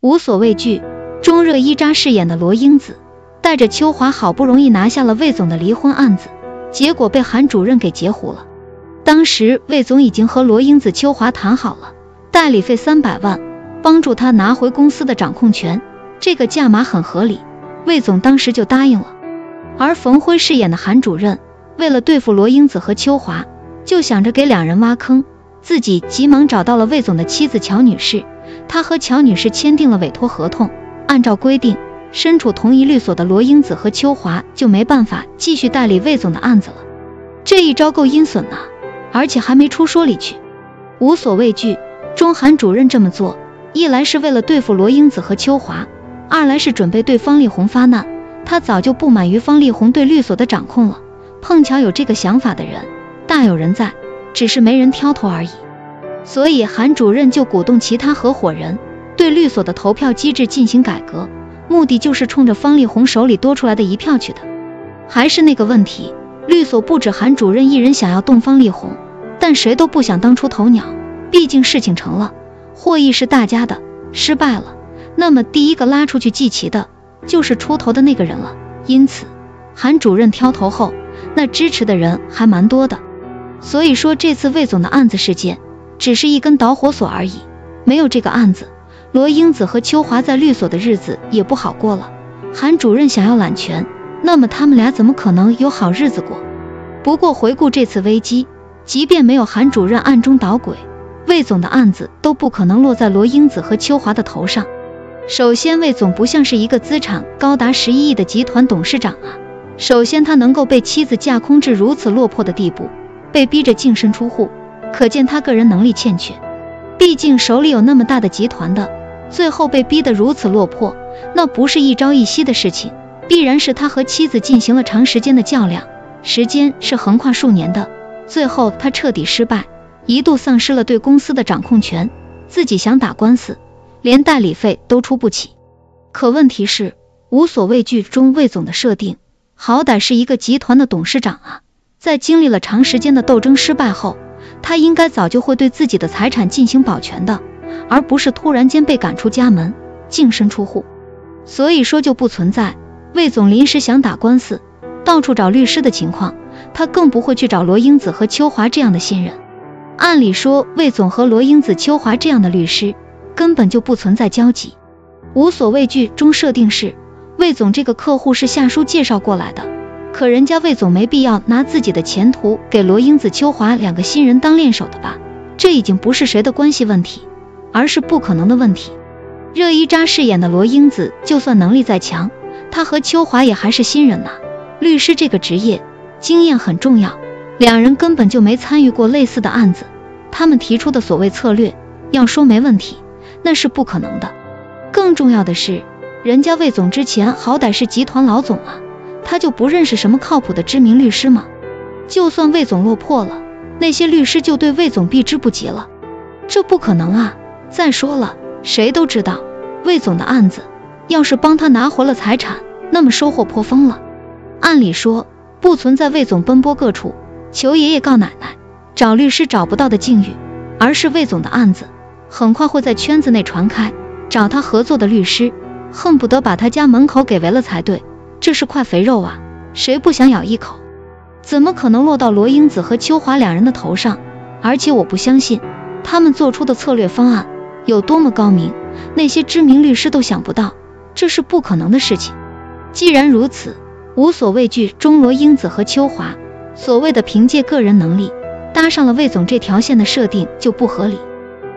无所畏惧中热依扎饰演的罗英子，带着秋华好不容易拿下了魏总的离婚案子，结果被韩主任给截胡了。当时魏总已经和罗英子、秋华谈好了代理费300万，帮助他拿回公司的掌控权，这个价码很合理，魏总当时就答应了。而冯辉饰演的韩主任为了对付罗英子和秋华，就想着给两人挖坑，自己急忙找到了魏总的妻子乔女士，他和乔女士签订了委托合同，按照规定，身处同一律所的罗英子和秋华就没办法继续代理魏总的案子了。这一招够阴损啊，而且还没出说理去。无所畏惧中韩主任这么做，一来是为了对付罗英子和秋华，二来是准备对方丽红发难，他早就不满于方丽红对律所的掌控了，碰巧有这个想法的人大有人在，只是没人挑头而已。所以韩主任就鼓动其他合伙人对律所的投票机制进行改革，目的就是冲着方丽红手里多出来的一票去的。还是那个问题，律所不止韩主任一人想要动方丽红，但谁都不想当出头鸟，毕竟事情成了，获益是大家的，失败了，那么第一个拉出去祭旗的就是出头的那个人了。因此韩主任挑头后，那支持的人还蛮多的。所以说这次魏总的案子事件只是一根导火索而已，没有这个案子，罗英子和秋华在律所的日子也不好过了。韩主任想要揽权，那么他们俩怎么可能有好日子过？不过回顾这次危机，即便没有韩主任暗中捣鬼，魏总的案子都不可能落在罗英子和秋华的头上。首先魏总不像是一个资产高达11亿的集团董事长啊，首先他能够被妻子架空至如此落魄的地步，被逼着净身出户，可见他个人能力欠缺。毕竟手里有那么大的集团的，最后被逼得如此落魄，那不是一朝一夕的事情，必然是他和妻子进行了长时间的较量，时间是横跨数年的，最后他彻底失败，一度丧失了对公司的掌控权，自己想打官司，连代理费都出不起。可问题是，无所畏惧中魏总的设定，好歹是一个集团的董事长啊，在经历了长时间的斗争失败后，他应该早就会对自己的财产进行保全的，而不是突然间被赶出家门，净身出户。所以说就不存在魏总临时想打官司，到处找律师的情况，他更不会去找罗英子和秋华这样的新人。按理说魏总和罗英子、秋华这样的律师根本就不存在交集。无所畏惧中设定是魏总这个客户是夏叔介绍过来的，可人家魏总没必要拿自己的前途给罗英子、秋华两个新人当练手的吧？这已经不是谁的关系问题，而是不可能的问题。热依扎饰演的罗英子就算能力再强，她和秋华也还是新人呐。律师这个职业经验很重要，两人根本就没参与过类似的案子，他们提出的所谓策略要说没问题，那是不可能的。更重要的是，人家魏总之前好歹是集团老总啊，他就不认识什么靠谱的知名律师吗？就算魏总落魄了，那些律师就对魏总避之不及了？这不可能啊！再说了，谁都知道魏总的案子要是帮他拿回了财产，那么收获颇丰了。按理说不存在魏总奔波各处求爷爷告奶奶找律师找不到的境遇，而是魏总的案子很快会在圈子内传开，找他合作的律师恨不得把他家门口给围了才对，这是块肥肉啊，谁不想咬一口？怎么可能落到罗英子和秋华两人的头上？而且我不相信他们做出的策略方案有多么高明，那些知名律师都想不到，这是不可能的事情。既然如此，无所畏惧中罗英子和秋华所谓的凭借个人能力搭上了魏总这条线的设定就不合理。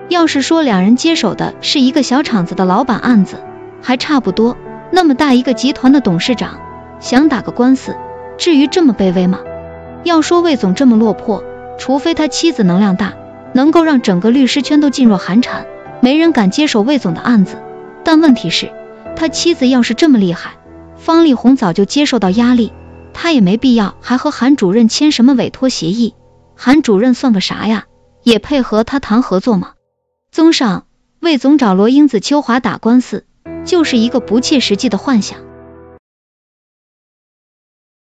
要是说两人接手的是一个小厂子的老板案子还差不多，那么大一个集团的董事长想打个官司，至于这么卑微吗？要说魏总这么落魄，除非他妻子能量大，能够让整个律师圈都噤若寒蝉，没人敢接手魏总的案子。但问题是，他妻子要是这么厉害，方丽红早就接受到压力，他也没必要还和韩主任签什么委托协议。韩主任算个啥呀？也配合他谈合作吗？综上，魏总找罗英子、秋华打官司，就是一个不切实际的幻想。